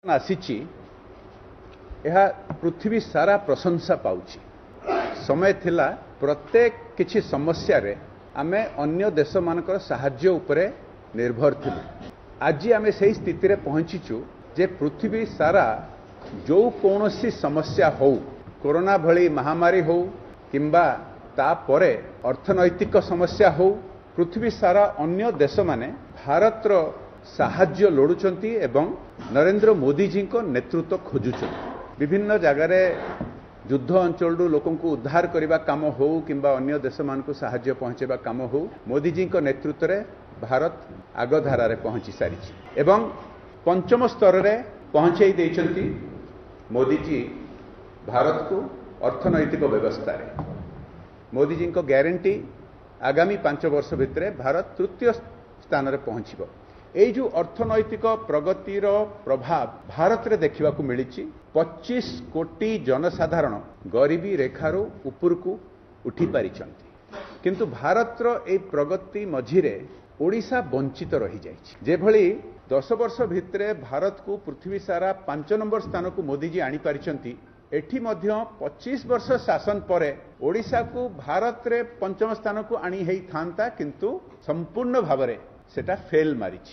आसीची यह पृथ्वी सारा प्रशंसा पाउची। समय थिला प्रत्येक किछि समस्या रे आमे अन्य देश मानकर साहाय्य उपरे निर्भर थिलु। आज आमे सही स्थिति रे पहुंचीचु जे पृथ्वी सारा जो कौनसी समस्या हो, कोरोना भली महामारी हो किंबा ता परे अर्थनैतिक समस्या हो, पृथ्वी सारा अन्य देश माने भारतर साहाय्य लोड़ुचंती एवं नरेंद्र मोदी जी को नेतृत्व खोजुचंती। विभिन्न जगार युद्ध अंचल लोकों को उद्धार करने काम हो किंबा अन्य देश मान को साहाय्य पहुंचेबा काम हो, मोदी जी नेतृत्व में भारत आगधारा पहुंची सारी एवं पंचम स्तर में पहुंचाई देइचंती मोदी जी भारत को अर्थनैतिक व्यवस्था रे। मोदी जी ग्यारंटी आगामी 5 वर्ष भितर भारत तृतीय स्थान में पहुंचब। यही जो अर्थनैतिक प्रगतिर प्रभाव भारत में देखा मिली। 25 कोटी जनसाधारण गरीबी रेखार ऊपर को उठी पारिछंती, किंतु भारतर ए प्रगति मझिरे ओडिशा वंचित रही जाइछि। जेभली 10 वर्ष भितर भारत को पृथ्वी सारा 5 नंबर स्थान को मोदी जी आनी पारिछंती, एठी मध्य 25 वर्ष शासन परे ओडिशा को भारत रे 5म स्थान को आनी हेई थांता, किंतु संपूर्ण भावरे सेटा फेल मारिछि।